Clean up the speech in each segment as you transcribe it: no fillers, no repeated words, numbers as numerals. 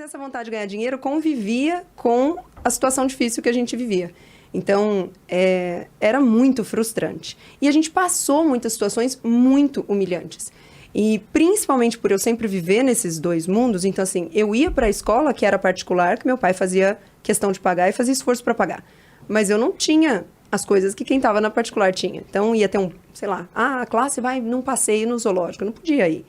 essa vontade de ganhar dinheiro convivia com a situação difícil que a gente vivia. Então, era muito frustrante. E a gente passou muitas situações muito humilhantes. E principalmente por eu sempre viver nesses dois mundos, então assim, eu ia para a escola, que era particular, que meu pai fazia questão de pagar e fazia esforço para pagar. Mas eu não tinha as coisas que quem estava na particular tinha. Então, ia ter sei lá, a classe vai num passeio no zoológico. Eu não podia ir.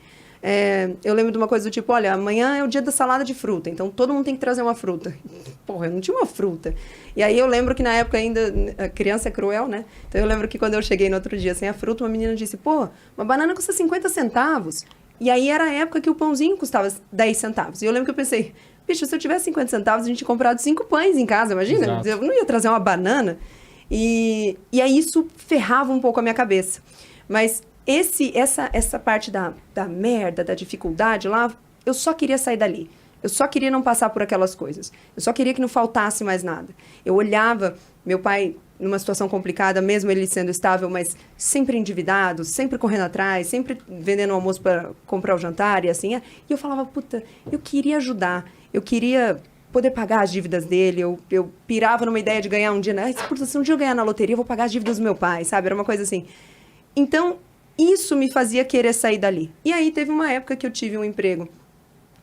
Eu lembro de uma coisa do tipo, olha, amanhã é o dia da salada de fruta, então todo mundo tem que trazer uma fruta. Porra, eu não tinha uma fruta. E aí eu lembro que na época ainda, a criança é cruel, né? Então eu lembro que quando eu cheguei no outro dia sem a fruta, uma menina disse, pô, uma banana custa 50 centavos. E aí era a época que o pãozinho custava 10 centavos. E eu lembro que eu pensei, bicho, se eu tivesse 50 centavos, a gente tinha comprado 5 pães em casa, imagina? Exato. Eu não ia trazer uma banana. E aí isso ferrava um pouco a minha cabeça. Mas essa parte da merda, da dificuldade lá, eu só queria sair dali. Eu só queria não passar por aquelas coisas. Eu só queria que não faltasse mais nada. Eu olhava meu pai numa situação complicada, mesmo ele sendo estável, mas sempre endividado, sempre correndo atrás, sempre vendendo o almoço para comprar o jantar e assim. E eu falava, puta, eu queria ajudar. Eu queria poder pagar as dívidas dele. Eu pirava numa ideia de ganhar um dia. Puta, se um dia eu ganhar na loteria, eu vou pagar as dívidas do meu pai, sabe? Era uma coisa assim. Então, isso me fazia querer sair dali. E aí teve uma época que eu tive um emprego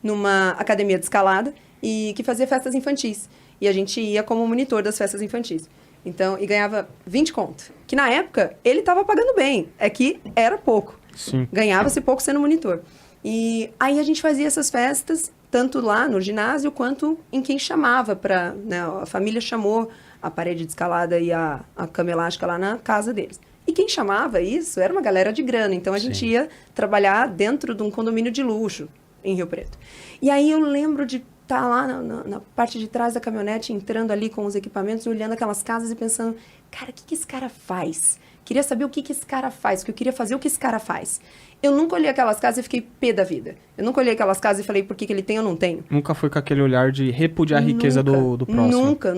numa academia de escalada e que fazia festas infantis. E a gente ia como monitor das festas infantis. Então, e ganhava 20 conto. Que na época, ele estava pagando bem. É que era pouco. Sim. Ganhava-se pouco sendo monitor. E aí a gente fazia essas festas, tanto lá no ginásio, quanto em quem chamava para... Né, a família chamou a parede de escalada e a cama elástica lá na casa deles. E quem chamava isso era uma galera de grana. Então, a gente ia trabalhar dentro de um condomínio de luxo em Rio Preto. E aí, eu lembro de estar lá na parte de trás da caminhonete, entrando ali com os equipamentos, olhando aquelas casas e pensando, cara, o que esse cara faz? Queria saber o que esse cara faz, porque eu queria fazer o que esse cara faz. Eu nunca olhei aquelas casas e fiquei pé da vida. Eu nunca olhei aquelas casas e falei, por que ele tem ou não tenho? Nunca foi com aquele olhar de repudiar a riqueza do próximo. Nunca.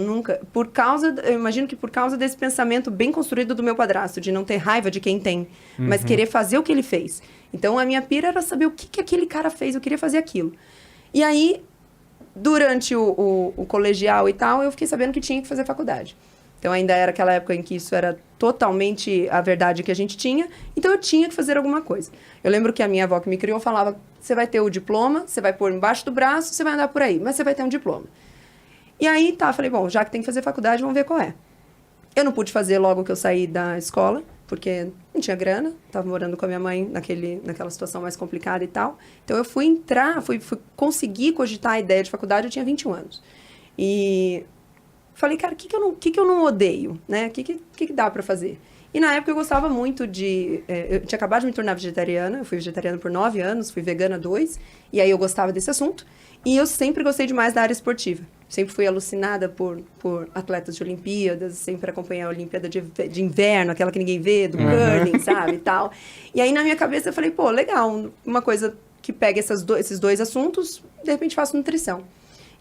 Eu imagino que por causa desse pensamento bem construído do meu padrasto, de não ter raiva de quem tem, mas querer fazer o que ele fez. Então, a minha pira era saber o que aquele cara fez, eu queria fazer aquilo. E aí, durante o colegial e tal, eu fiquei sabendo que tinha que fazer faculdade. Então, ainda era aquela época em que isso era totalmente a verdade que a gente tinha. Então, eu tinha que fazer alguma coisa. Eu lembro que a minha avó que me criou falava, você vai ter o diploma, você vai pôr embaixo do braço, você vai andar por aí, mas você vai ter um diploma. E aí, falei, bom, já que tem que fazer faculdade, vamos ver qual é. Eu não pude fazer logo que eu saí da escola, porque não tinha grana, estava morando com a minha mãe naquela situação mais complicada e tal. Então, eu fui conseguir cogitar a ideia de faculdade, eu tinha 21 anos. E falei, cara, o que eu não odeio, né? O que dá para fazer? E na época eu gostava muito eu tinha acabado de me tornar vegetariana, eu fui vegetariana por 9 anos, fui vegana 2, e aí eu gostava desse assunto. E eu sempre gostei demais da área esportiva. Sempre fui alucinada por atletas de Olimpíadas, sempre acompanhei a Olimpíada de inverno, aquela que ninguém vê, do curling, sabe, e tal. E aí na minha cabeça eu falei, pô, legal, uma coisa que pega esses dois assuntos, de repente faço nutrição.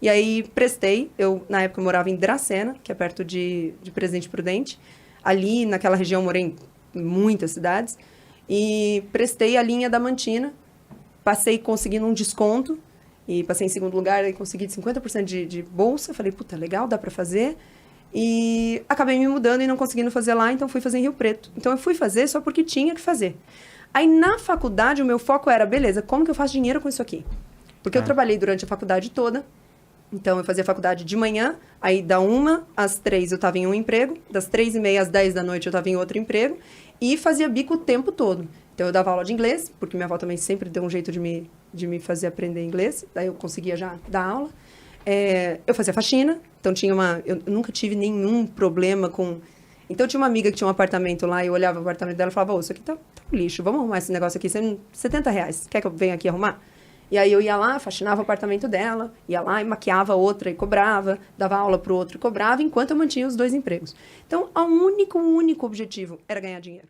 E aí prestei, na época eu morava em Dracena, que é perto de Presidente Prudente. Ali, naquela região, eu morei em muitas cidades. E prestei a linha da Mantina, passei conseguindo um desconto, e passei em segundo lugar e consegui 50% de bolsa. Falei, puta, legal, dá pra fazer. E acabei me mudando e não conseguindo fazer lá, então fui fazer em Rio Preto. Então eu fui fazer só porque tinha que fazer. Aí na faculdade o meu foco era, beleza, como que eu faço dinheiro com isso aqui? Porque eu trabalhei durante a faculdade toda. Então, eu fazia faculdade de manhã, aí da 1 às 3 eu estava em um emprego, das 3h30 às 10 da noite eu estava em outro emprego, e fazia bico o tempo todo. Então, eu dava aula de inglês, porque minha avó também sempre deu um jeito de me fazer aprender inglês, daí eu conseguia já dar aula. Eu fazia faxina, então eu nunca tive nenhum problema com... Então, eu tinha uma amiga que tinha um apartamento lá, e eu olhava o apartamento dela e falava, isso aqui tá um lixo, vamos arrumar esse negócio aqui, R$70, quer que eu venha aqui arrumar? E aí eu ia lá, faxinava o apartamento dela, ia lá e maquiava outra e cobrava, dava aula para o outro e cobrava, enquanto eu mantinha os 2 empregos. Então, o único objetivo era ganhar dinheiro.